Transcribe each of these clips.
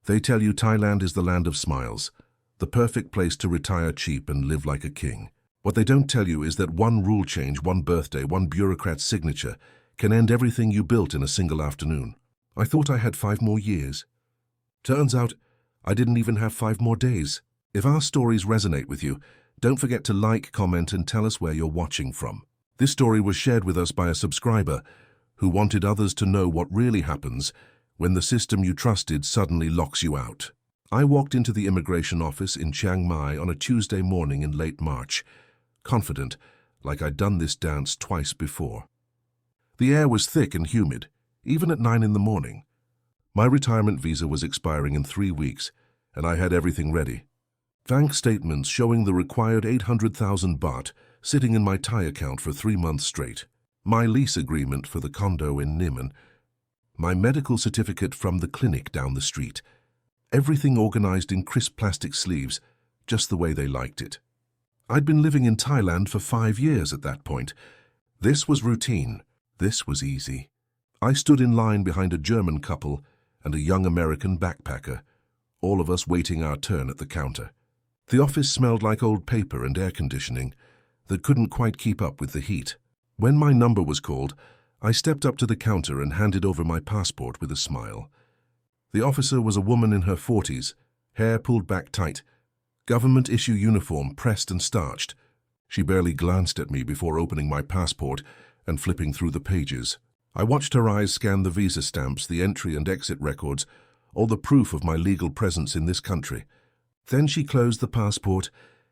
They tell you Thailand is the land of smiles, the perfect place to retire cheap and live like a king. What they don't tell you is that one rule change, one birthday, one bureaucrat's signature can end everything you built in a single afternoon. I thought I had 5 more years. Turns out, I didn't even have 5 more days. If our stories resonate with you, don't forget to like, comment, and tell us where you're watching from. This story was shared with us by a subscriber who wanted others to know what really happens when the system you trusted suddenly locks you out. I walked into the immigration office in Chiang Mai on a Tuesday morning in late March, confident, like I'd done this dance twice before. The air was thick and humid, even at 9 in the morning. My retirement visa was expiring in 3 weeks, and I had everything ready. Bank statements showing the required 800,000 baht sitting in my Thai account for 3 months straight. My lease agreement for the condo in Niman. My medical certificate from the clinic down the street. Everything organized in crisp plastic sleeves, just the way they liked it. I'd been living in Thailand for 5 years at that point. This was routine. This was easy. I stood in line behind a German couple and a young American backpacker, all of us waiting our turn at the counter. The office smelled like old paper and air conditioning that couldn't quite keep up with the heat. When my number was called, I stepped up to the counter and handed over my passport with a smile. The officer was a woman in her 40s, hair pulled back tight, government-issue uniform pressed and starched. She barely glanced at me before opening my passport and flipping through the pages. I watched her eyes scan the visa stamps, the entry and exit records, all the proof of my legal presence in this country. Then she closed the passport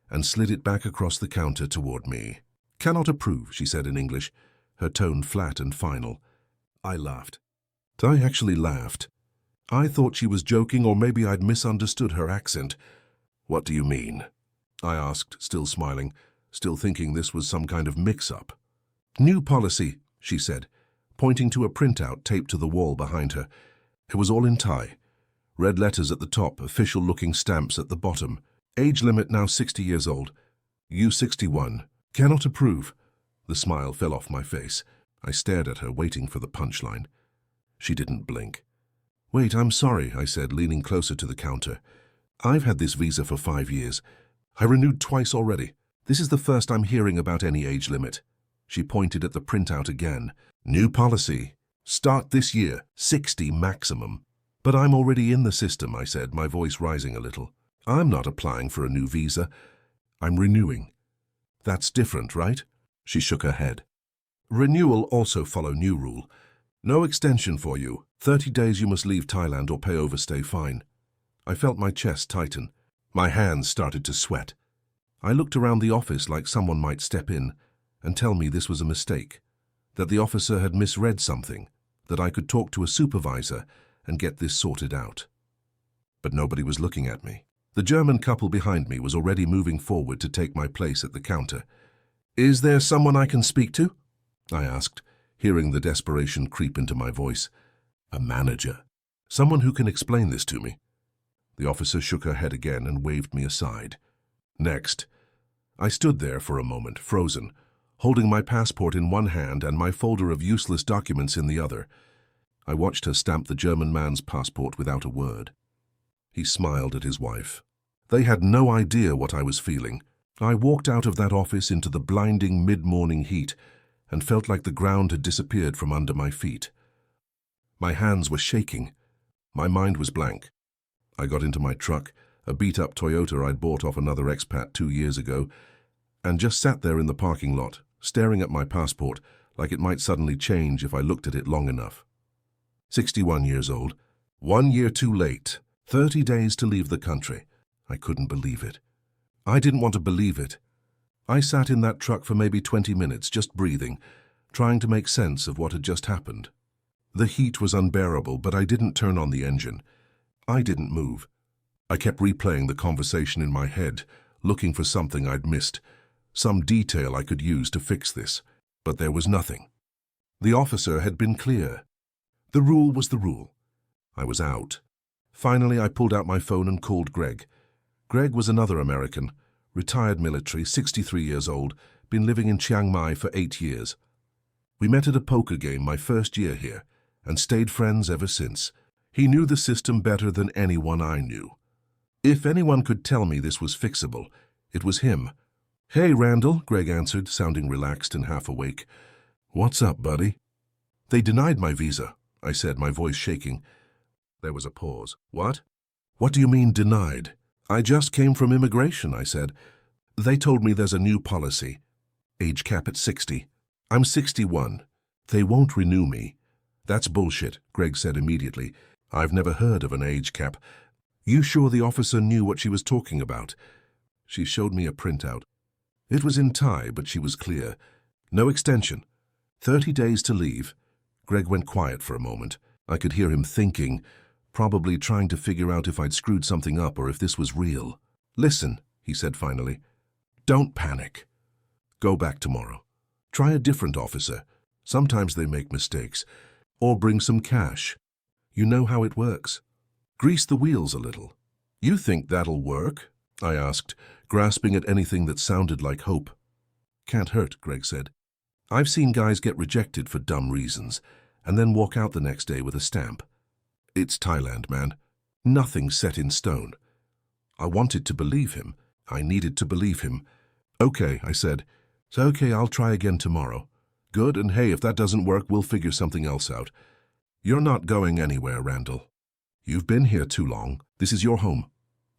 and slid it back across the counter toward me. "Cannot approve," she said in English, her tone flat and final. I laughed. I actually laughed. I thought she was joking, or maybe I'd misunderstood her accent. "What do you mean?" I asked, still smiling, still thinking this was some kind of mix-up. "New policy," she said, pointing to a printout taped to the wall behind her. It was all in Thai. Red letters at the top, official-looking stamps at the bottom. Age limit now 60 years old. You 61. Cannot approve. The smile fell off my face. I stared at her, waiting for the punchline. She didn't blink. "Wait, I'm sorry," I said, leaning closer to the counter. "I've had this visa for 5 years. I renewed twice already. This is the first I'm hearing about any age limit." She pointed at the printout again. "New policy. Start this year, 60 maximum." "But I'm already in the system," I said, my voice rising a little. "I'm not applying for a new visa. I'm renewing." "That's different, right?" She shook her head. "Renewal also follow new rule. No extension for you. 30 days you must leave Thailand or pay overstay fine." I felt my chest tighten. My hands started to sweat. I looked around the office like someone might step in and tell me this was a mistake, that the officer had misread something, that I could talk to a supervisor and get this sorted out. But nobody was looking at me. The German couple behind me was already moving forward to take my place at the counter. "Is there someone I can speak to?" I asked, hearing the desperation creep into my voice. "A manager. Someone who can explain this to me." The officer shook her head again and waved me aside. "Next." I stood there for a moment, frozen, holding my passport in one hand and my folder of useless documents in the other. I watched her stamp the German man's passport without a word. He smiled at his wife. They had no idea what I was feeling. I walked out of that office into the blinding mid-morning heat and felt like the ground had disappeared from under my feet. My hands were shaking. My mind was blank. I got into my truck, a beat-up Toyota I'd bought off another expat 2 years ago, and just sat there in the parking lot, staring at my passport like it might suddenly change if I looked at it long enough. 61 years old, 1 year too late, 30 days to leave the country. I couldn't believe it. I didn't want to believe it. I sat in that truck for maybe 20 minutes, just breathing, trying to make sense of what had just happened. The heat was unbearable, but I didn't turn on the engine. I didn't move. I kept replaying the conversation in my head, looking for something I'd missed, some detail I could use to fix this, but there was nothing. The officer had been clear. The rule was the rule. I was out. Finally, I pulled out my phone and called Greg. Greg was another American, retired military, 63 years old, been living in Chiang Mai for 8 years. We met at a poker game my first year here, and stayed friends ever since. He knew the system better than anyone I knew. If anyone could tell me this was fixable, it was him. "Hey, Randall," Greg answered, sounding relaxed and half awake. "What's up, buddy?" "They denied my visa," I said, my voice shaking. There was a pause. "What?" "What do you mean, denied?" "I just came from immigration," I said. "They told me there's a new policy. Age cap at 60. I'm 61. They won't renew me." "That's bullshit," Greg said immediately. "I've never heard of an age cap. You sure the officer knew what she was talking about?" She showed me a printout. It was in Thai, but she was clear. "No extension. 30 days to leave." Greg went quiet for a moment. I could hear him thinking, probably trying to figure out if I'd screwed something up or if this was real. "Listen," he said finally. "Don't panic. Go back tomorrow. Try a different officer. Sometimes they make mistakes. Or bring some cash. You know how it works. Grease the wheels a little." "You think that'll work?" I asked, grasping at anything that sounded like hope. "Can't hurt," Greg said. "I've seen guys get rejected for dumb reasons and then walk out the next day with a stamp. It's Thailand, man. Nothing's set in stone." I wanted to believe him. I needed to believe him. "Okay," I said. "It's okay, I'll try again tomorrow." "Good, and hey, if that doesn't work, we'll figure something else out. You're not going anywhere, Randall. You've been here too long. This is your home."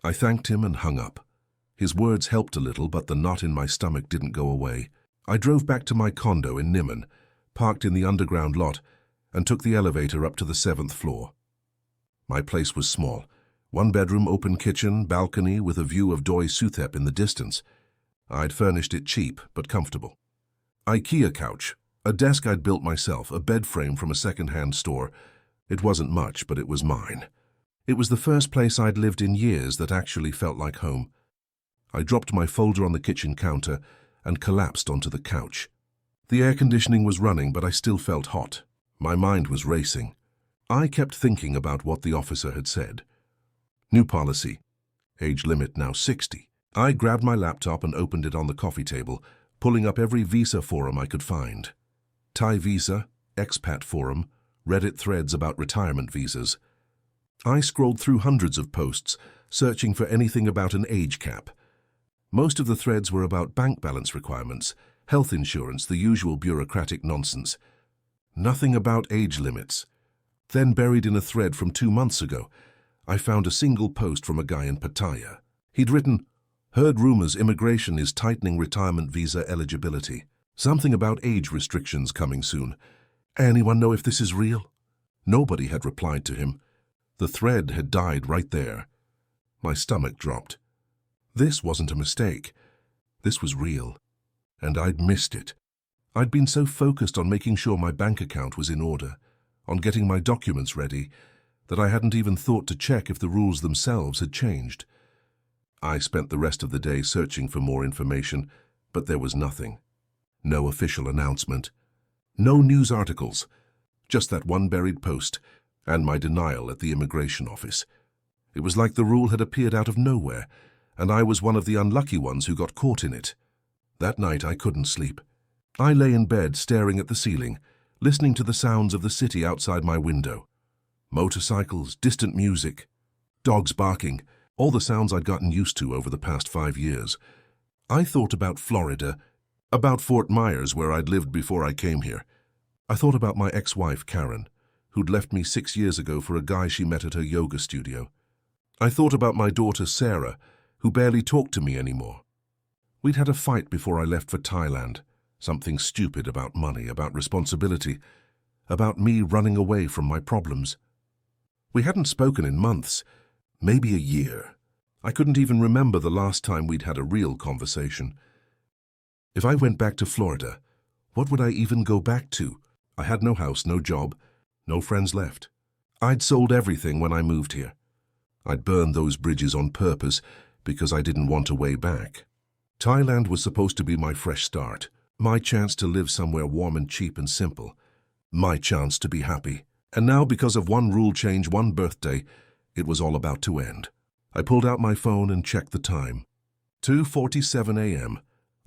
I thanked him and hung up. His words helped a little, but the knot in my stomach didn't go away. I drove back to my condo in Nimon, parked in the underground lot, and took the elevator up to the 7th floor. My place was small. 1-bedroom, open kitchen, balcony with a view of Doi Suthep in the distance. I'd furnished it cheap, but comfortable. IKEA couch, a desk I'd built myself, a bed frame from a second-hand store. It wasn't much, but it was mine. It was the first place I'd lived in years that actually felt like home. I dropped my folder on the kitchen counter and collapsed onto the couch. The air conditioning was running, but I still felt hot. My mind was racing. I kept thinking about what the officer had said. New policy. Age limit now 60. I grabbed my laptop and opened it on the coffee table, pulling up every visa forum I could find. Thai visa, Expat forum, Reddit threads about retirement visas. I scrolled through hundreds of posts, searching for anything about an age cap. Most of the threads were about bank balance requirements, health insurance, the usual bureaucratic nonsense. Nothing about age limits. Then, buried in a thread from 2 months ago, I found a single post from a guy in Pattaya. He'd written, "Heard rumors immigration is tightening retirement visa eligibility. Something about age restrictions coming soon. Anyone know if this is real?" Nobody had replied to him. The thread had died right there. My stomach dropped. This wasn't a mistake. This was real. And I'd missed it. I'd been so focused on making sure my bank account was in order, on getting my documents ready, that I hadn't even thought to check if the rules themselves had changed. I spent the rest of the day searching for more information, but there was nothing. No official announcement. No news articles. Just that one buried post, and my denial at the immigration office. It was like the rule had appeared out of nowhere, and I was one of the unlucky ones who got caught in it. That night I couldn't sleep. I lay in bed staring at the ceiling, listening to the sounds of the city outside my window. Motorcycles, distant music, dogs barking, all the sounds I'd gotten used to over the past 5 years. I thought about Florida, about Fort Myers where I'd lived before I came here. I thought about my ex-wife, Karen, who'd left me 6 years ago for a guy she met at her yoga studio. I thought about my daughter, Sarah, who barely talked to me anymore. We'd had a fight before I left for Thailand, something stupid about money, about responsibility, about me running away from my problems. We hadn't spoken in months, maybe a year. I couldn't even remember the last time we'd had a real conversation. If I went back to Florida, what would I even go back to? I had no house, no job, no friends left. I'd sold everything when I moved here. I'd burned those bridges on purpose because I didn't want a way back. Thailand was supposed to be my fresh start, my chance to live somewhere warm and cheap and simple, my chance to be happy. And now, because of one rule change, one birthday, it was all about to end. I pulled out my phone and checked the time. 2:47 a.m.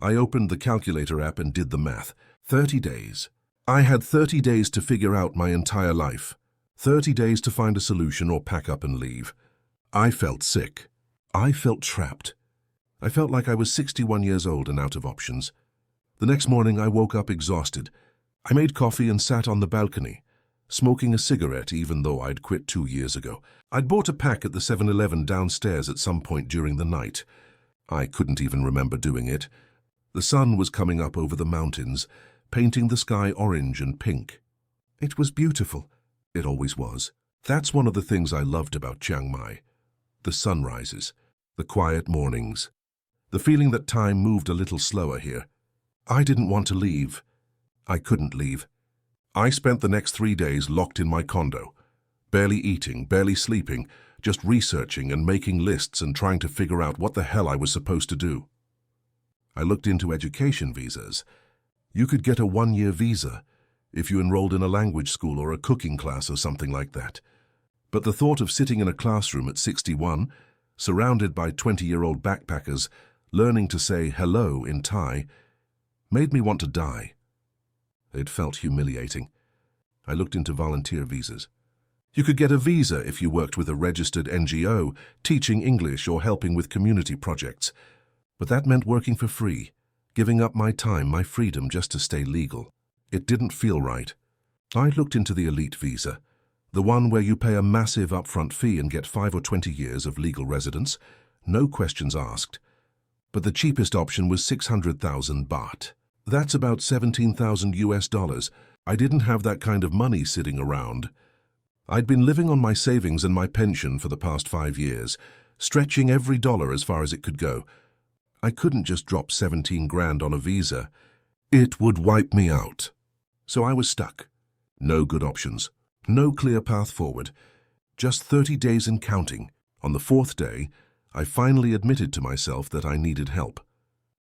I opened the calculator app and did the math. 30 days. I had 30 days to figure out my entire life. 30 days to find a solution or pack up and leave. I felt sick. I felt trapped. I felt like I was 61 years old and out of options. The next morning I woke up exhausted. I made coffee and sat on the balcony, smoking a cigarette even though I'd quit 2 years ago. I'd bought a pack at the 7-Eleven downstairs at some point during the night. I couldn't even remember doing it. The sun was coming up over the mountains, painting the sky orange and pink. It was beautiful. It always was. That's one of the things I loved about Chiang Mai. The sunrises, the quiet mornings, the feeling that time moved a little slower here. I didn't want to leave. I couldn't leave. I spent the next 3 days locked in my condo, barely eating, barely sleeping, just researching and making lists and trying to figure out what the hell I was supposed to do. I looked into education visas. You could get a 1-year visa if you enrolled in a language school or a cooking class or something like that. But the thought of sitting in a classroom at 61, surrounded by 20-year-old backpackers, learning to say hello in Thai, made me want to die. It felt humiliating. I looked into volunteer visas. You could get a visa if you worked with a registered NGO, teaching English or helping with community projects. But that meant working for free, giving up my time, my freedom just to stay legal. It didn't feel right. I looked into the elite visa, the one where you pay a massive upfront fee and get 5 or 20 years of legal residence, no questions asked. But the cheapest option was 600,000 baht. That's about 17,000 US dollars. I didn't have that kind of money sitting around. I'd been living on my savings and my pension for the past 5 years, stretching every dollar as far as it could go. I couldn't just drop 17 grand on a visa. It would wipe me out. So I was stuck. No good options. No clear path forward. Just 30 days and counting. On the 4th day, I finally admitted to myself that I needed help.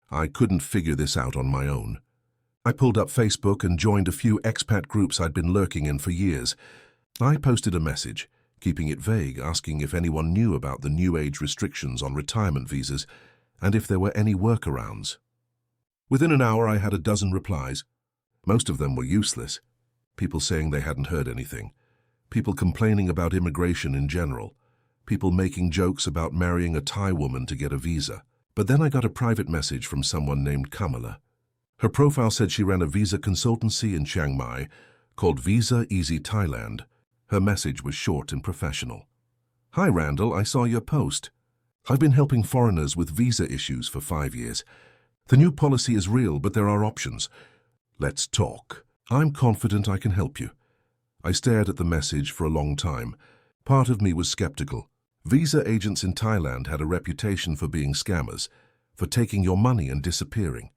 I couldn't figure this out on my own. I pulled up Facebook and joined a few expat groups I'd been lurking in for years. I posted a message, keeping it vague, asking if anyone knew about the new age restrictions on retirement visas and if there were any workarounds. Within an hour, I had a dozen replies. Most of them were useless. People saying they hadn't heard anything. People complaining about immigration in general. People making jokes about marrying a Thai woman to get a visa. But then I got a private message from someone named Kamala. Her profile said she ran a visa consultancy in Chiang Mai called Visa Easy Thailand. Her message was short and professional. Hi Randall, I saw your post. I've been helping foreigners with visa issues for 5 years. The new policy is real, but there are options. Let's talk. I'm confident I can help you. I stared at the message for a long time. Part of me was skeptical. Visa agents in Thailand had a reputation for being scammers, for taking your money and disappearing.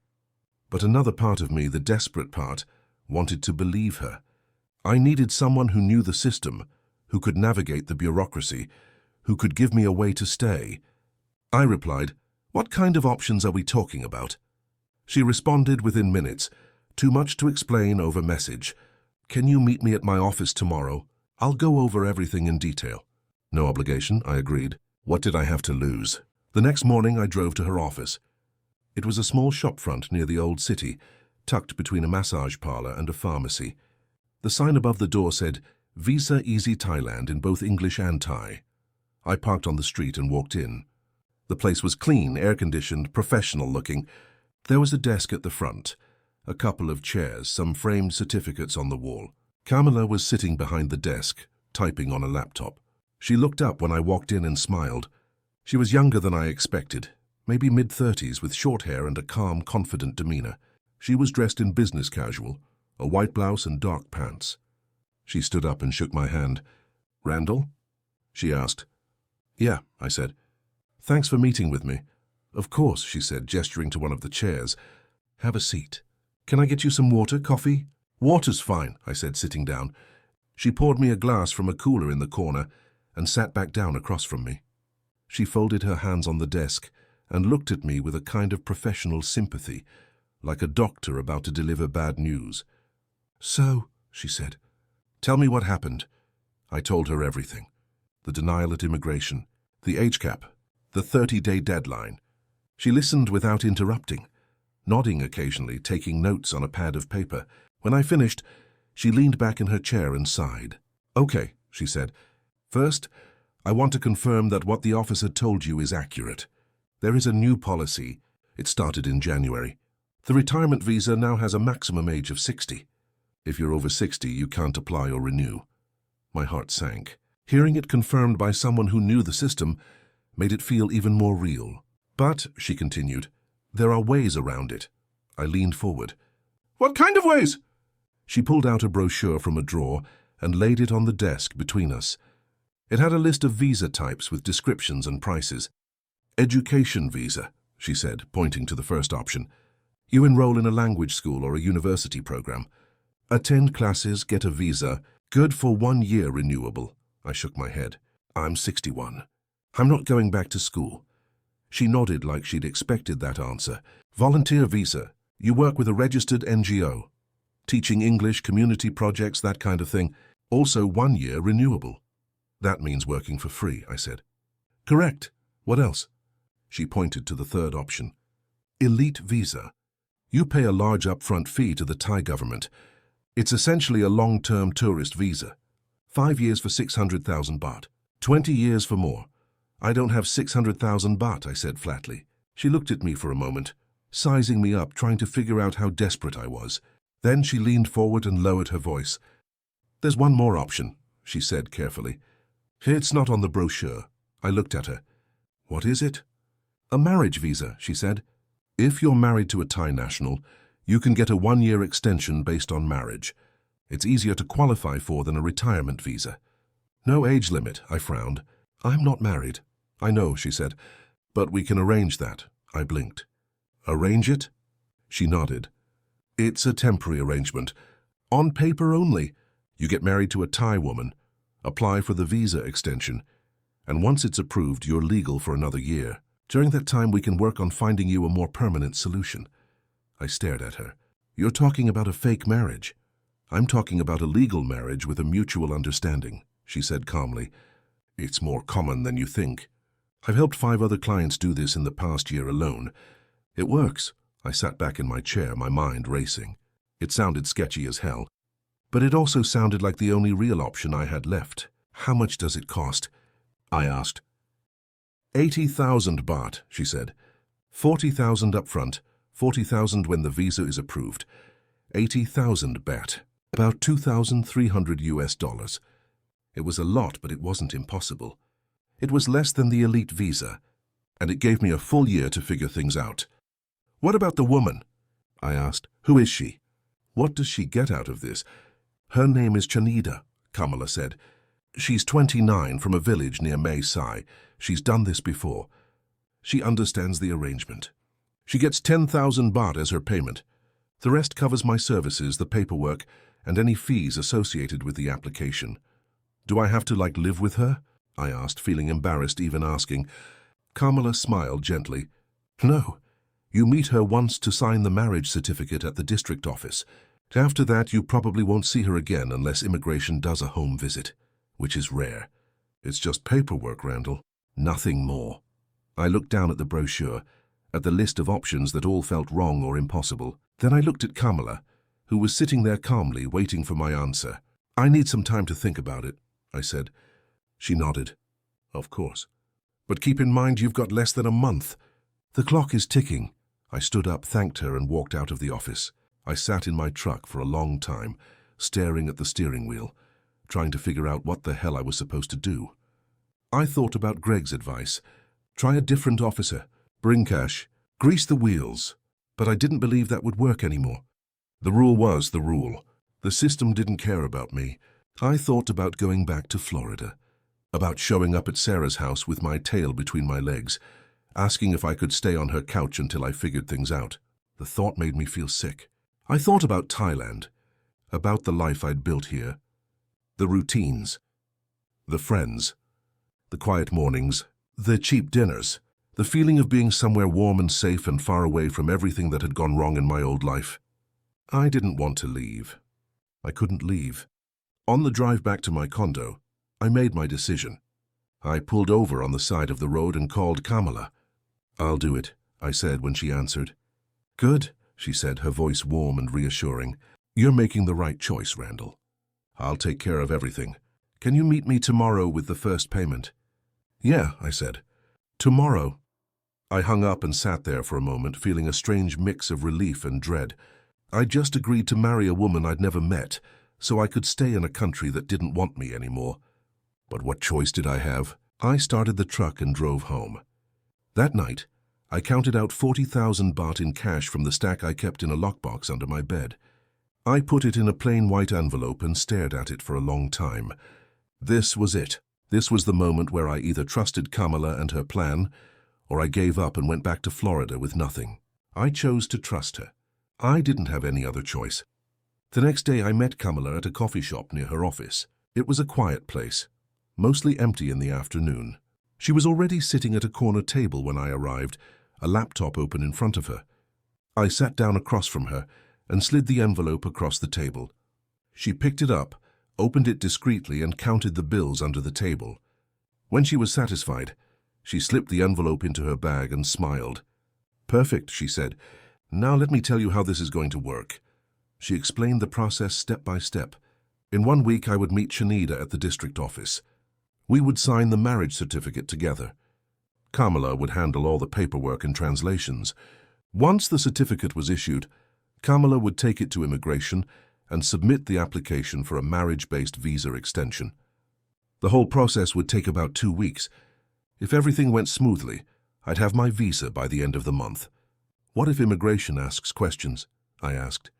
But another part of me, the desperate part, wanted to believe her. I needed someone who knew the system, who could navigate the bureaucracy, who could give me a way to stay. I replied, "What kind of options are we talking about?" She responded within minutes, "Too much to explain over message. Can you meet me at my office tomorrow? I'll go over everything in detail." No obligation, I agreed. What did I have to lose? The next morning I drove to her office. It was a small shopfront near the old city, tucked between a massage parlor and a pharmacy. The sign above the door said, Visa Easy Thailand in both English and Thai. I parked on the street and walked in. The place was clean, air-conditioned, professional-looking. There was a desk at the front, a couple of chairs, some framed certificates on the wall. Kamala was sitting behind the desk, typing on a laptop. She looked up when I walked in and smiled. She was younger than I expected, maybe mid-30s with short hair and a calm, confident demeanor. She was dressed in business casual, a white blouse and dark pants. She stood up and shook my hand. "Randall?" she asked. "Yeah," I said. "Thanks for meeting with me." "Of course," she said, gesturing to one of the chairs. "Have a seat. Can I get you some water, coffee?" "Water's fine," I said, sitting down. She poured me a glass from a cooler in the corner and sat back down across from me. She folded her hands on the desk and looked at me with a kind of professional sympathy, like a doctor about to deliver bad news. "So," she said, "tell me what happened." I told her everything. The denial at immigration, the age cap, the 30-day deadline. She listened without interrupting, nodding occasionally, taking notes on a pad of paper. When I finished, she leaned back in her chair and sighed. "Okay," she said. "First, I want to confirm that what the officer told you is accurate. There is a new policy. It started in January. The retirement visa now has a maximum age of 60. If you're over 60, you can't apply or renew." My heart sank. Hearing it confirmed by someone who knew the system made it feel even more real. "But," she continued, "there are ways around it." I leaned forward. "What kind of ways?" She pulled out a brochure from a drawer and laid it on the desk between us. It had a list of visa types with descriptions and prices. "Education visa," she said, pointing to the first option. "You enroll in a language school or a university program. Attend classes, get a visa, good for 1 year renewable." I shook my head. "I'm 61. I'm not going back to school." She nodded like she'd expected that answer. "Volunteer visa. You work with a registered NGO. Teaching English, community projects, that kind of thing. Also 1 year renewable." "That means working for free," I said. "Correct. What else?" She pointed to the third option. "Elite visa. You pay a large upfront fee to the Thai government. It's essentially a long-term tourist visa. 5 years for 600,000 baht. 20 years for more." "I don't have 600,000 baht," I said flatly. She looked at me for a moment, sizing me up, trying to figure out how desperate I was. Then she leaned forward and lowered her voice. "There's one more option," she said carefully. "It's not on the brochure." I looked at her. "What is it?" "A marriage visa," she said. "If you're married to a Thai national, you can get a 1-year extension based on marriage. It's easier to qualify for than a retirement visa." "No age limit," I frowned. "I'm not married." "I know," she said, "but we can arrange that." I blinked. "Arrange it?" She nodded. "It's a temporary arrangement. On paper only. You get married to a Thai woman, apply for the visa extension, and once it's approved, you're legal for another year. During that time, we can work on finding you a more permanent solution." I stared at her. "You're talking about a fake marriage." "I'm talking about a legal marriage with a mutual understanding," she said calmly. "It's more common than you think. I've helped 5 other clients do this in the past year alone. It works." I sat back in my chair, my mind racing. It sounded sketchy as hell, but it also sounded like the only real option I had left. "How much does it cost?" I asked. 80,000 baht, she said. 40,000 up front, 40,000 when the visa is approved. 80,000 baht, about $2,300. It was a lot, but it wasn't impossible. It was less than the elite visa, and it gave me a full year to figure things out. "What about the woman?" I asked. "Who is she? What does she get out of this?" "Her name is Chanida," Kamala said. "She's 29 from a village near Mae Sai. She's done this before. She understands the arrangement. She gets 10,000 baht as her payment. The rest covers my services, the paperwork, and any fees associated with the application." "Do I have to, live with her?" I asked, feeling embarrassed even asking. Kamala smiled gently. "No. You meet her once to sign the marriage certificate at the district office. After that, you probably won't see her again unless immigration does a home visit, which is rare. It's just paperwork, Randall. Nothing more." I looked down at the brochure, at the list of options that all felt wrong or impossible. Then I looked at Kamala, who was sitting there calmly, waiting for my answer. "I need some time to think about it," I said. She nodded. "Of course. But keep in mind you've got less than a month. The clock is ticking." I stood up, thanked her, and walked out of the office. I sat in my truck for a long time, staring at the steering wheel, trying to figure out what the hell I was supposed to do. I thought about Greg's advice. Try a different officer, bring cash, grease the wheels. But I didn't believe that would work anymore. The rule was the rule. The system didn't care about me. I thought about going back to Florida, about showing up at Sarah's house with my tail between my legs, asking if I could stay on her couch until I figured things out. The thought made me feel sick. I thought about Thailand, about the life I'd built here, the routines, the friends, the quiet mornings, the cheap dinners, the feeling of being somewhere warm and safe and far away from everything that had gone wrong in my old life. I didn't want to leave. I couldn't leave. On the drive back to my condo, I made my decision. I pulled over on the side of the road and called Kamala. "I'll do it," I said when she answered. "Good," she said, her voice warm and reassuring. "You're making the right choice, Randall. I'll take care of everything. Can you meet me tomorrow with the first payment? Yeah, I said. Tomorrow. I hung up and sat there for a moment, feeling a strange mix of relief and dread. I'd just agreed to marry a woman I'd never met, so I could stay in a country that didn't want me anymore. But what choice did I have? I started the truck and drove home. That night, I counted out 40,000 baht in cash from the stack I kept in a lockbox under my bed. I put it in a plain white envelope and stared at it for a long time. This was it. This was the moment where I either trusted Kamala and her plan, or I gave up and went back to Florida with nothing. I chose to trust her. I didn't have any other choice. The next day I met Kamala at a coffee shop near her office. It was a quiet place, mostly empty in the afternoon. She was already sitting at a corner table when I arrived, a laptop open in front of her. I sat down across from her and slid the envelope across the table. She picked it up, opened it discreetly and counted the bills under the table. When she was satisfied, she slipped the envelope into her bag and smiled. Perfect, she said. Now let me tell you how this is going to work. She explained the process step by step. In 1 week, I would meet Shanida at the district office. We would sign the marriage certificate together. Kamala would handle all the paperwork and translations. Once the certificate was issued, Kamala would take it to immigration and submit the application for a marriage-based visa extension. The whole process would take about 2 weeks. If everything went smoothly, I'd have my visa by the end of the month. What if immigration asks questions? I asked.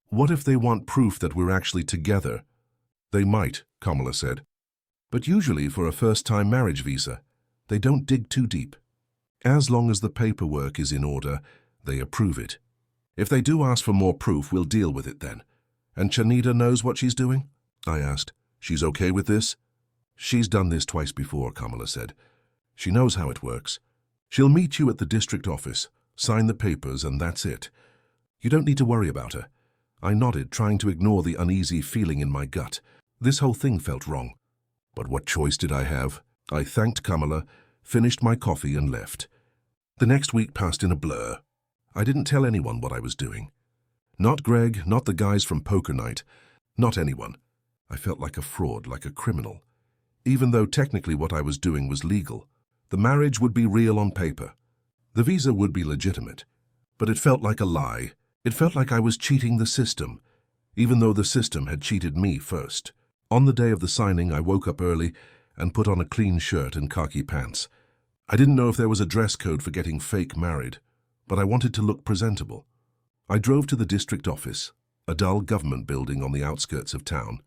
What if they want proof that we're actually together? They might, Kamala said. But usually for a first-time marriage visa, they don't dig too deep. As long as the paperwork is in order, they approve it. If they do ask for more proof, we'll deal with it then. And Shanida knows what she's doing? I asked. She's okay with this? She's done this twice before, Kamala said. She knows how it works. She'll meet you at the district office, sign the papers, and that's it. You don't need to worry about her. I nodded, trying to ignore the uneasy feeling in my gut. This whole thing felt wrong. But what choice did I have? I thanked Kamala, finished my coffee and left. The next week passed in a blur. I didn't tell anyone what I was doing. Not Greg, not the guys from poker night, not anyone. I felt like a fraud, like a criminal. Even though technically what I was doing was legal. The marriage would be real on paper. The visa would be legitimate. But it felt like a lie. It felt like I was cheating the system, even though the system had cheated me first. On the day of the signing, I woke up early and put on a clean shirt and khaki pants. I didn't know if there was a dress code for getting fake married, but I wanted to look presentable. I drove to the district office, a dull government building on the outskirts of town.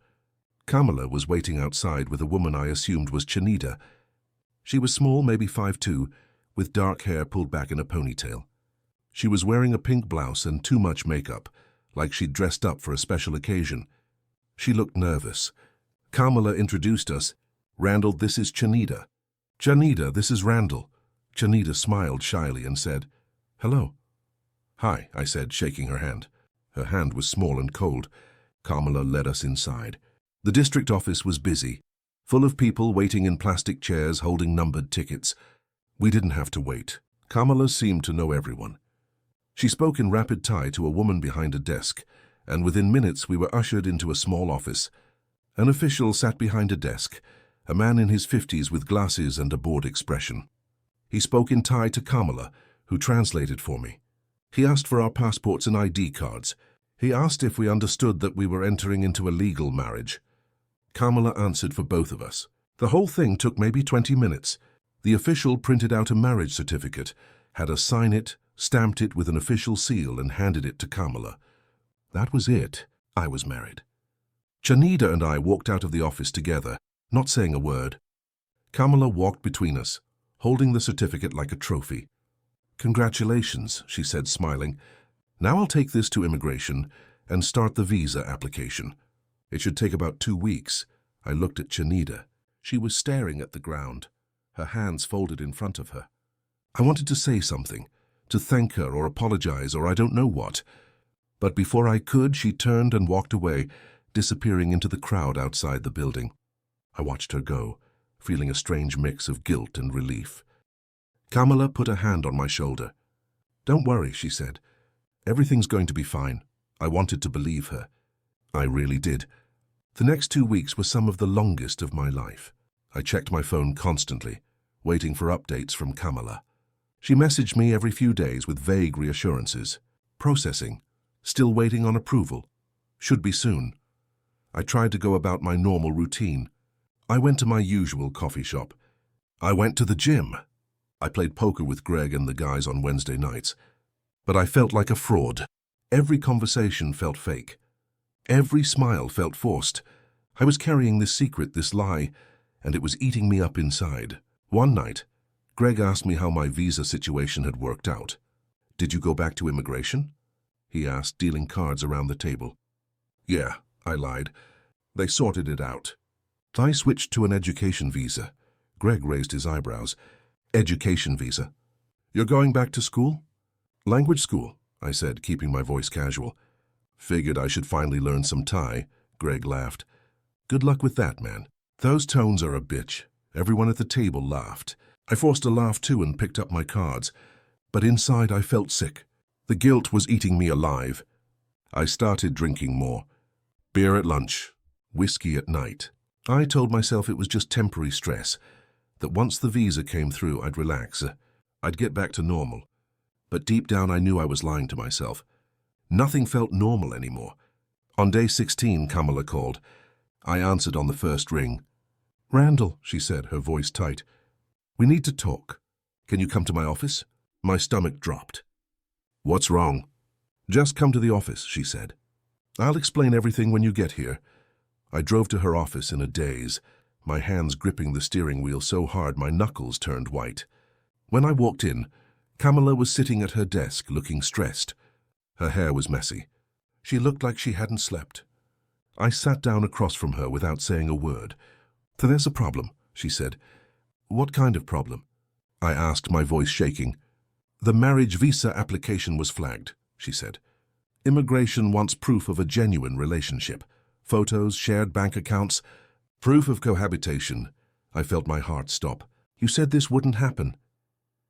Kamala was waiting outside with a woman I assumed was Shanida. She was small, maybe 5'2", with dark hair pulled back in a ponytail. She was wearing a pink blouse and too much makeup, like she'd dressed up for a special occasion. She looked nervous. Kamala introduced us. Randall, this is Shanida. Shanida, this is Randall. Shanida smiled shyly and said, Hello. Hi, I said, shaking her hand. Her hand was small and cold. Kamala led us inside. The district office was busy, full of people waiting in plastic chairs holding numbered tickets. We didn't have to wait. Kamala seemed to know everyone. She spoke in rapid Thai to a woman behind a desk, and within minutes we were ushered into a small office. An official sat behind a desk, a man in his 50s with glasses and a bored expression. He spoke in Thai to Kamala, who translated for me. He asked for our passports and ID cards. He asked if we understood that we were entering into a legal marriage. Kamala answered for both of us. The whole thing took maybe 20 minutes. The official printed out a marriage certificate, had us sign it, stamped it with an official seal and handed it to Kamala. That was it. I was married. Shanida and I walked out of the office together, not saying a word. Kamala walked between us, holding the certificate like a trophy. Congratulations, she said, smiling. Now I'll take this to immigration and start the visa application. It should take about 2 weeks. I looked at Shanida. She was staring at the ground, her hands folded in front of her. I wanted to say something, to thank her or apologize or I don't know what. But before I could, she turned and walked away, disappearing into the crowd outside the building. I watched her go, feeling a strange mix of guilt and relief. Kamala put a hand on my shoulder. Don't worry, she said. Everything's going to be fine. I wanted to believe her. I really did. The next 2 weeks were some of the longest of my life. I checked my phone constantly, waiting for updates from Kamala. She messaged me every few days with vague reassurances. Processing. Still waiting on approval. Should be soon. I tried to go about my normal routine. I went to my usual coffee shop. I went to the gym. I played poker with Greg and the guys on Wednesday nights. But I felt like a fraud. Every conversation felt fake. Every smile felt forced. I was carrying this secret, this lie, and it was eating me up inside. One night, Greg asked me how my visa situation had worked out. "Did you go back to immigration?" he asked, dealing cards around the table. "Yeah," I lied. "They sorted it out." I switched to an education visa. Greg raised his eyebrows. "Education visa? You're going back to school?" "Language school," I said, keeping my voice casual. "Figured I should finally learn some Thai." Greg laughed. "Good luck with that, man." "Those tones are a bitch." Everyone at the table laughed. I forced a laugh too and picked up my cards. But inside I felt sick. The guilt was eating me alive. I started drinking more. Beer at lunch, whiskey at night. I told myself it was just temporary stress, that once the visa came through I'd relax. I'd get back to normal. But deep down I knew I was lying to myself. Nothing felt normal anymore. On day 16, Kamala called. I answered on the first ring. "Randall," she said, her voice tight. "We need to talk. Can you come to my office?" My stomach dropped. "What's wrong?" "Just come to the office," she said. "I'll explain everything when you get here." I drove to her office in a daze, my hands gripping the steering wheel so hard my knuckles turned white. When I walked in, Kamala was sitting at her desk looking stressed. Her hair was messy. She looked like she hadn't slept. I sat down across from her without saying a word. "There's a problem," she said. "What kind of problem?" I asked, my voice shaking. "The marriage visa application was flagged," she said. "Immigration wants proof of a genuine relationship. Photos, shared bank accounts, proof of cohabitation." I felt my heart stop. "You said this wouldn't happen."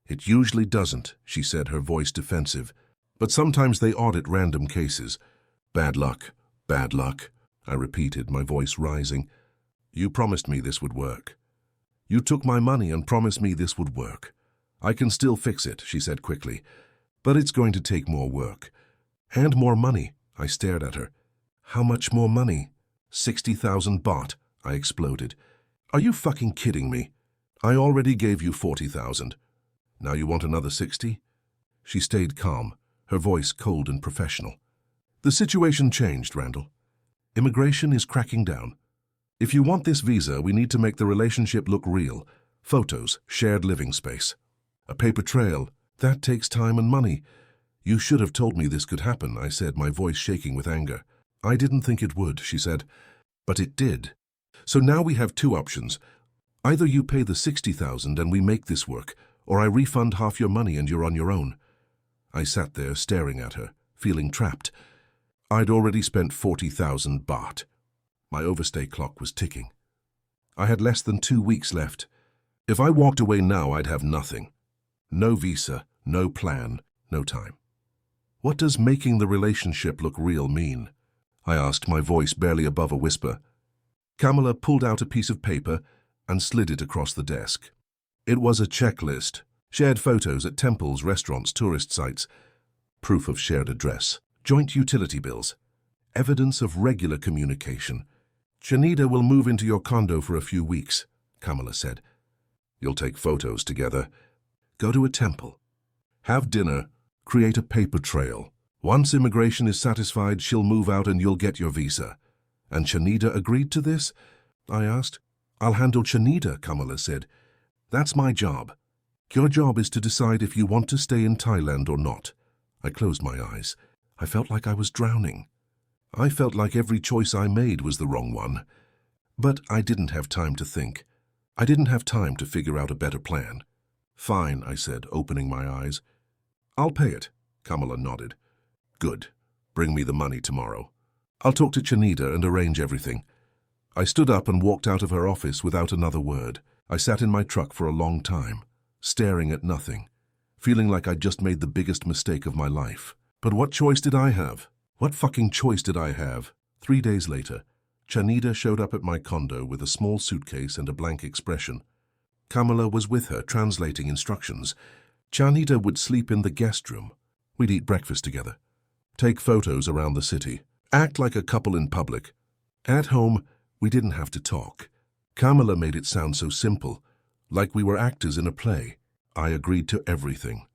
"It usually doesn't," she said, her voice defensive. "But sometimes they audit random cases. Bad luck, bad luck," I repeated, my voice rising. "You promised me this would work. You took my money and promised me this would work. I can still fix it," she said quickly. "But it's going to take more work. And more money." I stared at her. "How much more money?" 60,000 baht, I exploded. "Are you fucking kidding me? I already gave you 40,000. Now you want another 60? She stayed calm, her voice cold and professional. "The situation changed, Randall. Immigration is cracking down. If you want this visa, we need to make the relationship look real. Photos, shared living space. A paper trail. That takes time and money. You should have told me this could happen," I said, my voice shaking with anger. "I didn't think it would," she said. "But it did. So now we have two options. Either you pay the 60,000 and we make this work, or I refund half your money and you're on your own." I sat there staring at her, feeling trapped. I'd already spent 40,000 baht. My overstay clock was ticking. I had less than 2 weeks left. If I walked away now, I'd have nothing. No visa, no plan, no time. "What does making the relationship look real mean?" I asked, my voice barely above a whisper. Kamala pulled out a piece of paper and slid it across the desk. It was a checklist. Shared photos at temples, restaurants, tourist sites. Proof of shared address. Joint utility bills. Evidence of regular communication. "Shanida will move into your condo for a few weeks," Kamala said. "You'll take photos together. Go to a temple. Have dinner. Create a paper trail. Once immigration is satisfied, she'll move out and you'll get your visa." "And Shanida agreed to this?" I asked. "I'll handle Shanida," Kamala said. "That's my job. Your job is to decide if you want to stay in Thailand or not." I closed my eyes. I felt like I was drowning. I felt like every choice I made was the wrong one. But I didn't have time to think. I didn't have time to figure out a better plan. "Fine," I said, opening my eyes. "I'll pay it," Kamala nodded. "Good. Bring me the money tomorrow. I'll talk to Chanida and arrange everything." I stood up and walked out of her office without another word. I sat in my truck for a long time, staring at nothing, feeling like I'd just made the biggest mistake of my life. But what choice did I have? What fucking choice did I have? 3 days later, Chanida showed up at my condo with a small suitcase and a blank expression. Kamala was with her, translating instructions. Chanida would sleep in the guest room. We'd eat breakfast together, take photos around the city, act like a couple in public. At home, we didn't have to talk. Kamala made it sound so simple, like we were actors in a play. I agreed to everything.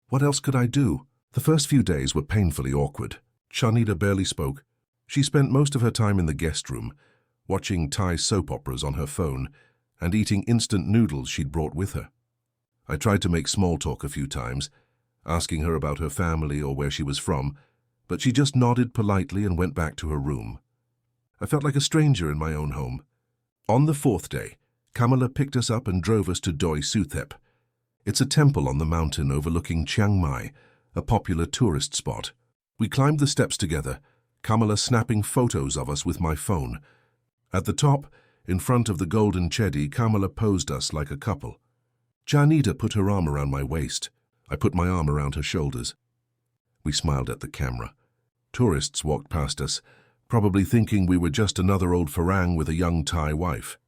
What else could I do? The first few days were painfully awkward. Chanida barely spoke. She spent most of her time in the guest room, watching Thai soap operas on her phone and eating instant noodles she'd brought with her. I tried to make small talk a few times, asking her about her family or where she was from, but she just nodded politely and went back to her room. I felt like a stranger in my own home. On the fourth day, Kamala picked us up and drove us to Doi Suthep. It's a temple on the mountain overlooking Chiang Mai, a popular tourist spot. We climbed the steps together, Kamala snapping photos of us with my phone. At the top, in front of the golden chedi, Kamala posed us like a couple. Chanida put her arm around my waist. I put my arm around her shoulders. We smiled at the camera. Tourists walked past us, probably thinking we were just another old Farang with a young Thai wife.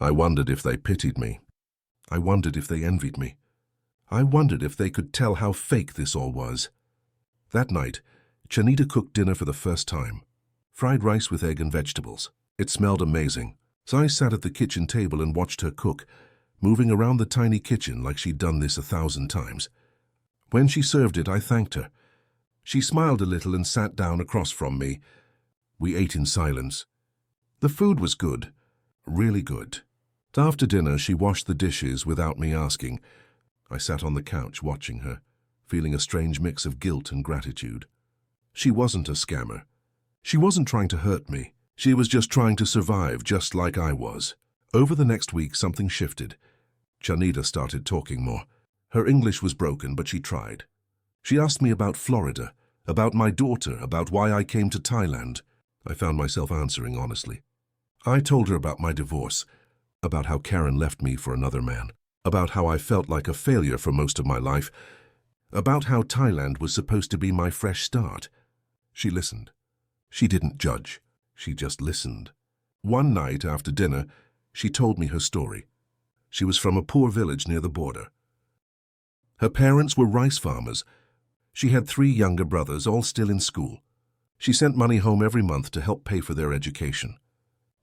I wondered if they pitied me. I wondered if they envied me. I wondered if they could tell how fake this all was. That night, Chanida cooked dinner for the first time. Fried rice with egg and vegetables. It smelled amazing, so I sat at the kitchen table and watched her cook, moving around the tiny kitchen like she'd done this 1,000 times. When she served it, I thanked her. She smiled a little and sat down across from me. We ate in silence. The food was good, really good. After dinner, she washed the dishes without me asking. I sat on the couch watching her, feeling a strange mix of guilt and gratitude. She wasn't a scammer. She wasn't trying to hurt me. She was just trying to survive, just like I was. Over the next week, something shifted. Chanida started talking more. Her English was broken, but she tried. She asked me about Florida, about my daughter, about why I came to Thailand. I found myself answering honestly. I told her about my divorce, about how Karen left me for another man, about how I felt like a failure for most of my life, about how Thailand was supposed to be my fresh start. She listened. She didn't judge. She just listened. One night after dinner, she told me her story. She was from a poor village near the border. Her parents were rice farmers. She had 3 younger brothers, all still in school. She sent money home every month to help pay for their education.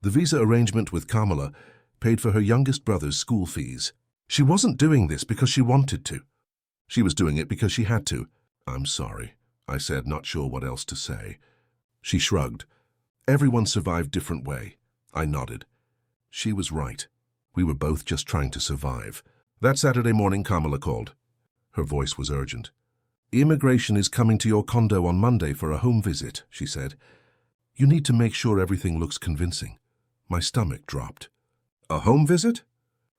The visa arrangement with Kamala paid for her youngest brother's school fees. She wasn't doing this because she wanted to. She was doing it because she had to. "I'm sorry," I said, not sure what else to say. She shrugged. "Everyone survived different way." I nodded. She was right. We were both just trying to survive. That Saturday morning, Kamala called. Her voice was urgent. "Immigration is coming to your condo on Monday for a home visit," she said. "You need to make sure everything looks convincing." My stomach dropped. "A home visit?"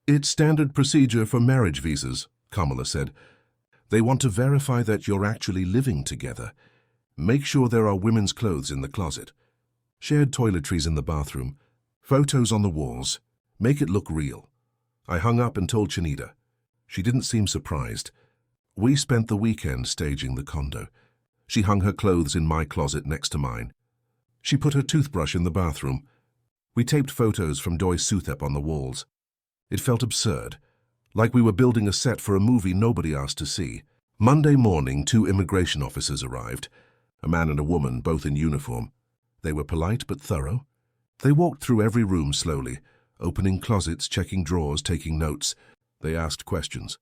"It's standard procedure for marriage visas," Kamala said. "They want to verify that you're actually living together. Make sure there are women's clothes in the closet. Shared toiletries in the bathroom. Photos on the walls. Make it look real." I hung up and told Chanida. She didn't seem surprised. We spent the weekend staging the condo. She hung her clothes in my closet next to mine. She put her toothbrush in the bathroom. We taped photos from Doi Suthep on the walls. It felt absurd, like we were building a set for a movie nobody asked to see. Monday morning, 2 immigration officers arrived, a man and a woman, both in uniform. They were polite but thorough. They walked through every room slowly, opening closets, checking drawers, taking notes. They asked questions.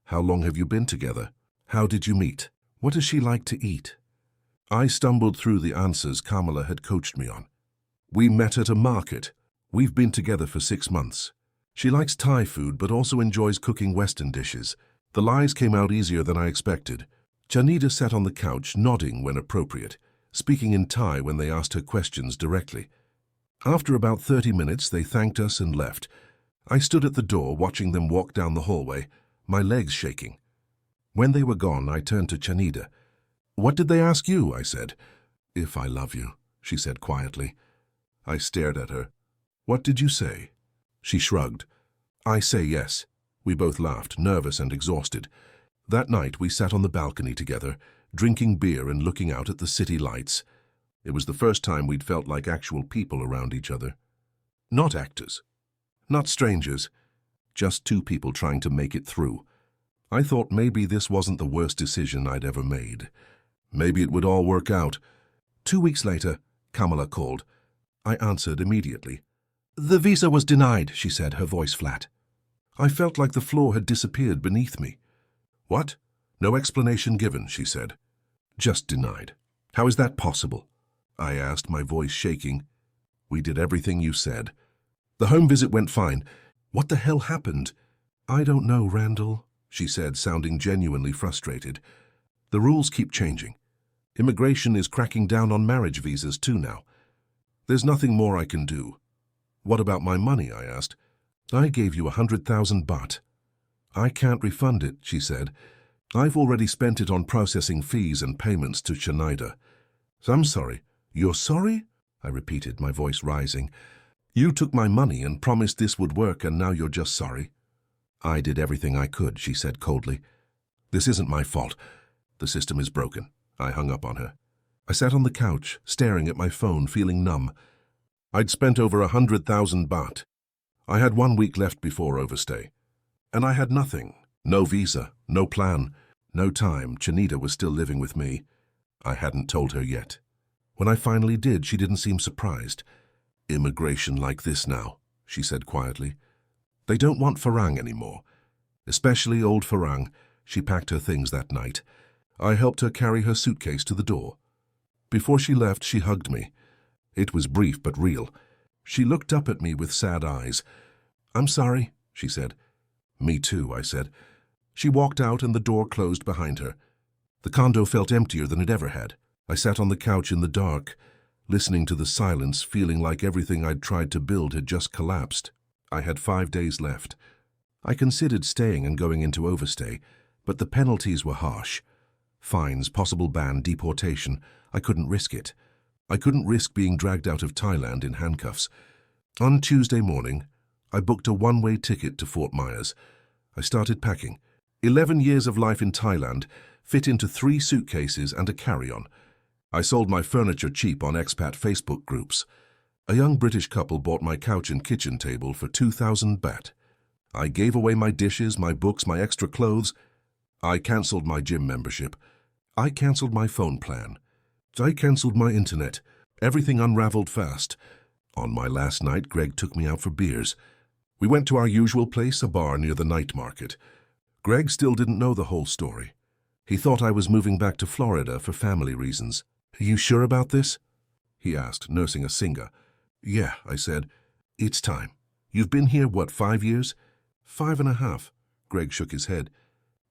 "How long have you been together? How did you meet? What does she like to eat?" I stumbled through the answers Kamala had coached me on. "We met at a market. We've been together for 6 months. She likes Thai food but also enjoys cooking Western dishes." The lies came out easier than I expected. Chanida sat on the couch, nodding when appropriate, speaking in Thai when they asked her questions directly. After about 30 minutes, they thanked us and left. I stood at the door watching them walk down the hallway, my legs shaking. When they were gone, I turned to Chanida. "What did they ask you?" I said. "If I love you," she said quietly. I stared at her. "What did you say?" She shrugged. "I say yes." We both laughed, nervous and exhausted. That night we sat on the balcony together, drinking beer and looking out at the city lights. It was the first time we'd felt like actual people around each other. Not actors. Not strangers. Just two people trying to make it through. I thought maybe this wasn't the worst decision I'd ever made. Maybe it would all work out. 2 weeks later, Kamala called. I answered immediately. "The visa was denied," she said, her voice flat. I felt like the floor had disappeared beneath me. "What?" "No explanation given," she said. "Just denied." "How is that possible?" I asked, my voice shaking. "We did everything you said. The home visit went fine. What the hell happened?" "I don't know, Randall," she said, sounding genuinely frustrated. "The rules keep changing. Immigration is cracking down on marriage visas too now. There's nothing more I can do." "What about my money?" I asked. "I gave you 100,000 baht. "I can't refund it," she said. "I've already spent it on processing fees and payments to Schneider." "I'm sorry." "You're sorry?" I repeated, my voice rising. "You took my money and promised this would work, and now you're just sorry?" "I did everything I could," she said coldly. "This isn't my fault. The system is broken." I hung up on her. I sat on the couch, staring at my phone, feeling numb. I'd spent over 100,000 baht. I had 1 week left before overstay. And I had nothing. No visa, no plan, no time. Chanita was still living with me. I hadn't told her yet. When I finally did, she didn't seem surprised. "Immigration like this now," she said quietly. "They don't want Farang anymore. Especially old Farang." She packed her things that night. I helped her carry her suitcase to the door. Before she left, she hugged me. It was brief but real. She looked up at me with sad eyes. "I'm sorry," she said. "Me too," I said. She walked out and the door closed behind her. The condo felt emptier than it ever had. I sat on the couch in the dark, listening to the silence, feeling like everything I'd tried to build had just collapsed. I had 5 days left. I considered staying and going into overstay, but the penalties were harsh. Fines, possible ban, deportation. I couldn't risk it. I couldn't risk being dragged out of Thailand in handcuffs. On Tuesday morning, I booked a one-way ticket to Fort Myers. I started packing. 11 years of life in Thailand fit into 3 suitcases and a carry-on. I sold my furniture cheap on Expat Facebook groups. A young British couple bought my couch and kitchen table for 2,000 baht. I gave away my dishes, my books, my extra clothes. I cancelled my gym membership. I cancelled my phone plan. I cancelled my internet. Everything unraveled fast. On my last night, Greg took me out for beers. We went to our usual place, a bar near the night market. Greg still didn't know the whole story. He thought I was moving back to Florida for family reasons. "Are you sure about this?" he asked, nursing a singer. "Yeah," I said. "It's time. You've been here, what, 5 years?" 5.5. Greg shook his head.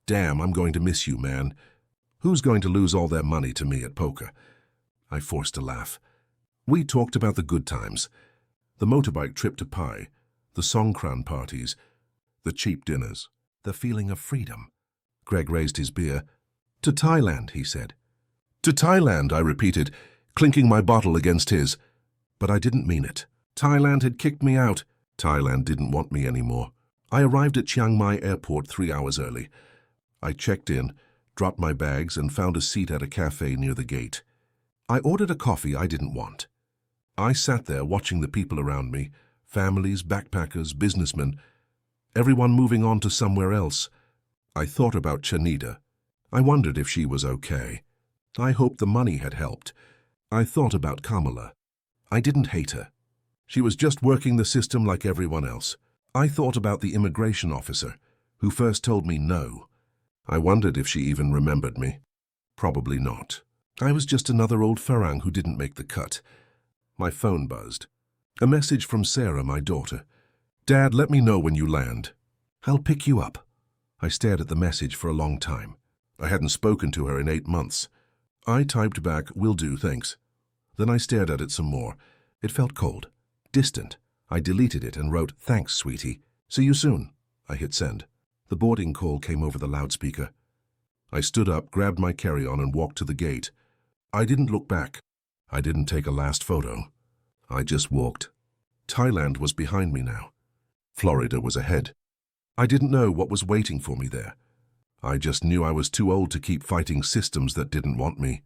"Damn, I'm going to miss you, man. Who's going to lose all their money to me at poker?" I forced a laugh. We talked about the good times. The motorbike trip to Pai, the Songkran parties, the cheap dinners, the feeling of freedom. Greg raised his beer. "To Thailand," he said. "To Thailand," I repeated, clinking my bottle against his. But I didn't mean it. Thailand had kicked me out. Thailand didn't want me anymore. I arrived at Chiang Mai airport 3 hours early. I checked in, dropped my bags, and found a seat at a cafe near the gate. I ordered a coffee I didn't want. I sat there watching the people around me, families, backpackers, businessmen, everyone moving on to somewhere else. I thought about Chanita. I wondered if she was okay. I hoped the money had helped. I thought about Kamala. I didn't hate her. She was just working the system like everyone else. I thought about the immigration officer, who first told me no. I wondered if she even remembered me. Probably not. I was just another old Farang who didn't make the cut. My phone buzzed. A message from Sarah, my daughter. "Dad, let me know when you land. I'll pick you up." I stared at the message for a long time. I hadn't spoken to her in 8 months. I typed back, "Will do, thanks." Then I stared at it some more. It felt cold, distant. I deleted it and wrote, "Thanks, sweetie. See you soon." I hit send. The boarding call came over the loudspeaker. I stood up, grabbed my carry-on, and walked to the gate. I didn't look back. I didn't take a last photo. I just walked. Thailand was behind me now. Florida was ahead. I didn't know what was waiting for me there. I just knew I was too old to keep fighting systems that didn't want me.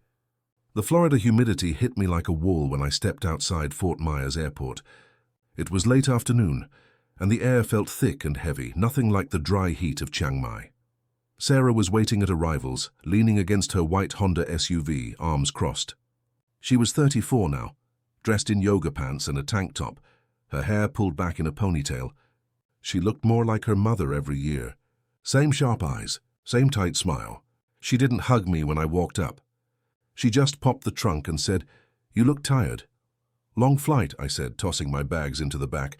The Florida humidity hit me like a wall when I stepped outside Fort Myers Airport. It was late afternoon, and the air felt thick and heavy, nothing like the dry heat of Chiang Mai. Sarah was waiting at arrivals, leaning against her white Honda SUV, arms crossed. She was 34 now, dressed in yoga pants and a tank top, her hair pulled back in a ponytail. She looked more like her mother every year. Same sharp eyes, same tight smile. She didn't hug me when I walked up. She just popped the trunk and said, "You look tired." "Long flight," I said, tossing my bags into the back.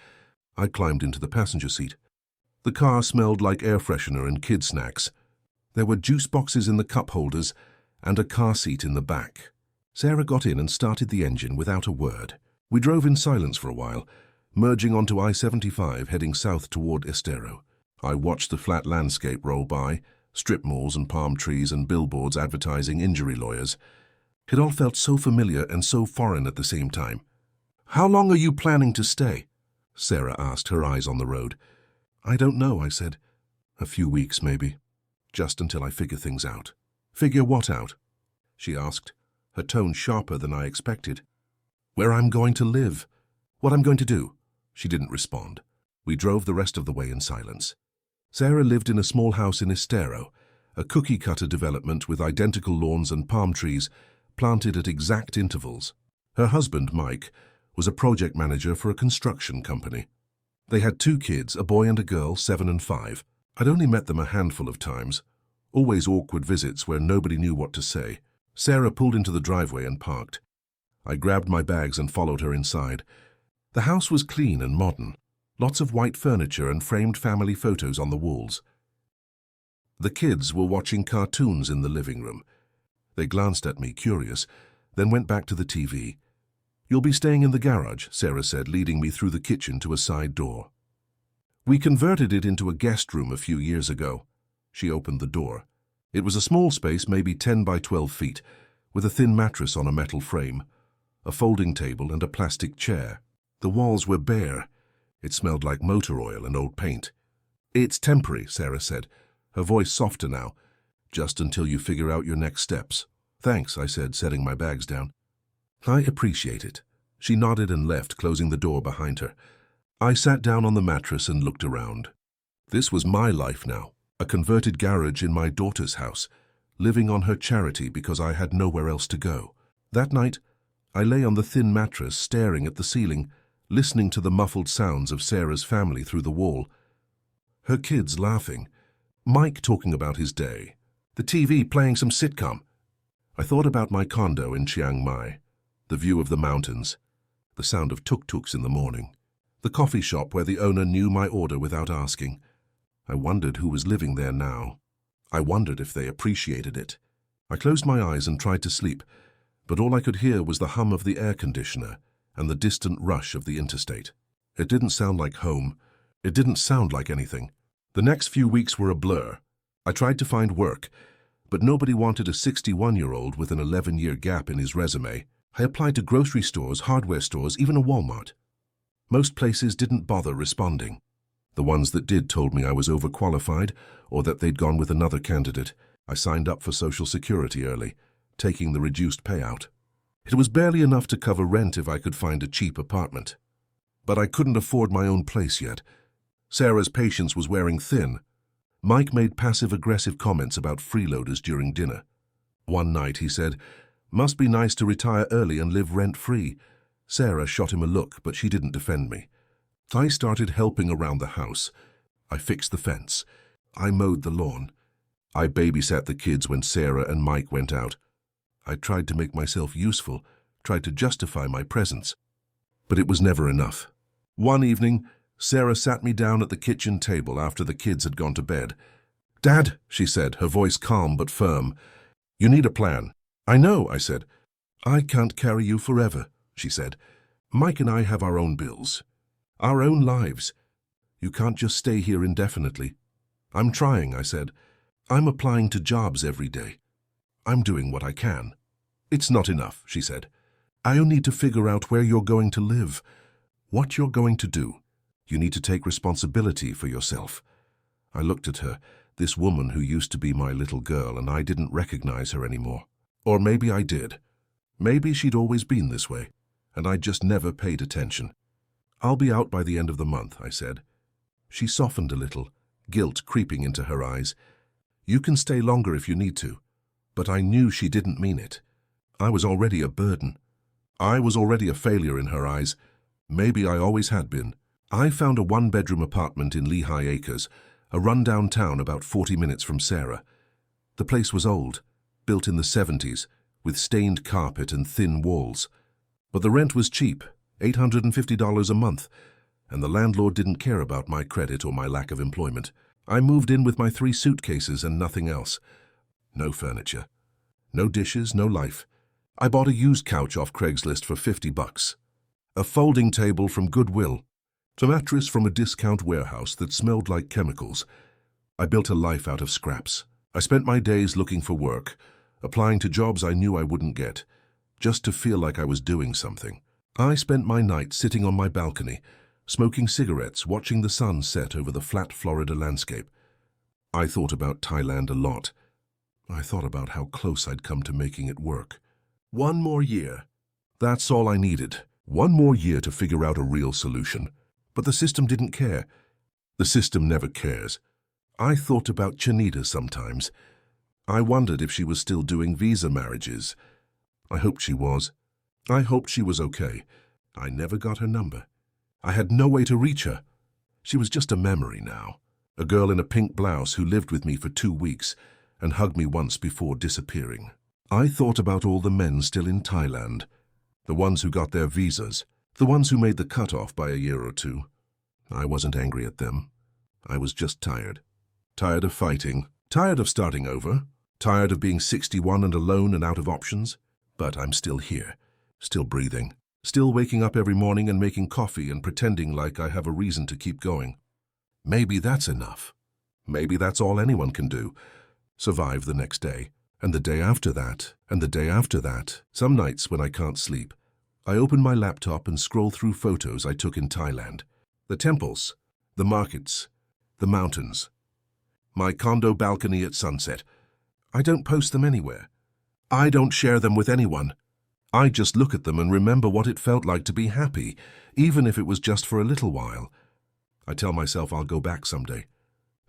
I climbed into the passenger seat. The car smelled like air freshener and kid snacks. There were juice boxes in the cup holders and a car seat in the back. Sarah got in and started the engine without a word. We drove in silence for a while, merging onto I-75 heading south toward Estero. I watched the flat landscape roll by, strip malls and palm trees and billboards advertising injury lawyers. It all felt so familiar and so foreign at the same time. "How long are you planning to stay?" Sarah asked, her eyes on the road. "I don't know," I said. "A few weeks, maybe. Just until I figure things out." "Figure what out?" she asked, her tone sharper than I expected. "Where I'm going to live. What I'm going to do." She didn't respond. We drove the rest of the way in silence. Sarah lived in a small house in Estero, a cookie-cutter development with identical lawns and palm trees planted at exact intervals. Her husband, Mike, was a project manager for a construction company. They had 2 kids, a boy and a girl, 7 and 5. I'd only met them a handful of times, always awkward visits where nobody knew what to say. Sarah pulled into the driveway and parked. I grabbed my bags and followed her inside. The house was clean and modern, lots of white furniture and framed family photos on the walls. The kids were watching cartoons in the living room. They glanced at me, curious, then went back to the TV. "You'll be staying in the garage," Sarah said, leading me through the kitchen to a side door. "We converted it into a guest room a few years ago." She opened the door. It was a small space, maybe 10 by 12 feet, with a thin mattress on a metal frame, a folding table and a plastic chair. The walls were bare. It smelled like motor oil and old paint. "It's temporary," Sarah said, her voice softer now, "just until you figure out your next steps." "Thanks," I said, setting my bags down. "I appreciate it." She nodded and left, closing the door behind her. I sat down on the mattress and looked around. This was my life now, a converted garage in my daughter's house, living on her charity because I had nowhere else to go. That night, I lay on the thin mattress, staring at the ceiling, listening to the muffled sounds of Sarah's family through the wall. Her kids laughing, Mike talking about his day, the TV playing some sitcom. I thought about my condo in Chiang Mai, the view of the mountains, the sound of tuk-tuks in the morning, the coffee shop where the owner knew my order without asking. I wondered who was living there now. I wondered if they appreciated it. I closed my eyes and tried to sleep, but all I could hear was the hum of the air conditioner and the distant rush of the interstate. It didn't sound like home. It didn't sound like anything. The next few weeks were a blur. I tried to find work, but nobody wanted a 61-year-old with an 11-year gap in his resume. I applied to grocery stores, hardware stores, even a Walmart. Most places didn't bother responding. The ones that did told me I was overqualified or that they'd gone with another candidate. I signed up for Social Security early, taking the reduced payout. It was barely enough to cover rent if I could find a cheap apartment. But I couldn't afford my own place yet. Sarah's patience was wearing thin. Mike made passive-aggressive comments about freeloaders during dinner. One night he said, "Must be nice to retire early and live rent-free." Sarah shot him a look, but she didn't defend me. I started helping around the house. I fixed the fence. I mowed the lawn. I babysat the kids when Sarah and Mike went out. I tried to make myself useful, tried to justify my presence. But it was never enough. One evening, Sarah sat me down at the kitchen table after the kids had gone to bed. "Dad," she said, her voice calm but firm, "you need a plan." "I know," I said. "I can't carry you forever," she said. "Mike and I have our own bills, our own lives. You can't just stay here indefinitely." "I'm trying," I said. "I'm applying to jobs every day. I'm doing what I can." "It's not enough," she said. "I need to figure out where you're going to live, what you're going to do. You need to take responsibility for yourself." I looked at her, this woman who used to be my little girl, and I didn't recognize her anymore. Or maybe I did. Maybe she'd always been this way, and I'd just never paid attention. "I'll be out by the end of the month," I said. She softened a little, guilt creeping into her eyes. "You can stay longer if you need to." But I knew she didn't mean it. I was already a burden. I was already a failure in her eyes. Maybe I always had been. I found a one-bedroom apartment in Lehigh Acres, a rundown town about 40 minutes from Sarah. The place was old, built in the 70s, with stained carpet and thin walls. But the rent was cheap, $850 a month, and the landlord didn't care about my credit or my lack of employment. I moved in with my 3 suitcases and nothing else. No furniture. No dishes, no life. I bought a used couch off Craigslist for $50. A folding table from Goodwill. A mattress from a discount warehouse that smelled like chemicals. I built a life out of scraps. I spent my days looking for work, applying to jobs I knew I wouldn't get, just to feel like I was doing something. I spent my nights sitting on my balcony, smoking cigarettes, watching the sun set over the flat Florida landscape. I thought about Thailand a lot. I thought about how close I'd come to making it work. 1 more year. That's all I needed. 1 more year to figure out a real solution. But the system didn't care. The system never cares. I thought about Chanita sometimes. I wondered if she was still doing visa marriages. I hoped she was. I hoped she was okay. I never got her number. I had no way to reach her. She was just a memory now. A girl in a pink blouse who lived with me for 2 weeks and hugged me once before disappearing. I thought about all the men still in Thailand, the ones who got their visas, the ones who made the cutoff by a year or 2. I wasn't angry at them. I was just tired. Tired of fighting. Tired of starting over. Tired of being 61 and alone and out of options. But I'm still here. Still breathing. Still waking up every morning and making coffee and pretending like I have a reason to keep going. Maybe that's enough. Maybe that's all anyone can do. Survive the next day. And the day after that. And the day after that. Some nights when I can't sleep, I open my laptop and scroll through photos I took in Thailand. The temples, the markets, the mountains. My condo balcony at sunset. I don't post them anywhere. I don't share them with anyone. I just look at them and remember what it felt like to be happy, even if it was just for a little while. I tell myself I'll go back someday,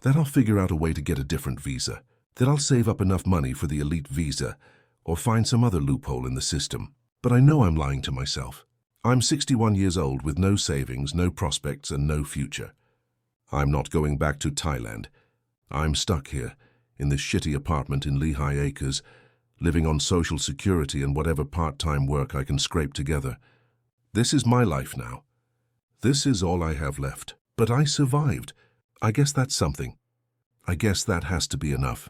that I'll figure out a way to get a different visa, that I'll save up enough money for the elite visa, or find some other loophole in the system. But I know I'm lying to myself. I'm 61 years old with no savings, no prospects, and no future. I'm not going back to Thailand. I'm stuck here, in this shitty apartment in Lehigh Acres, living on Social Security and whatever part-time work I can scrape together. This is my life now. This is all I have left. But I survived. I guess that's something. I guess that has to be enough.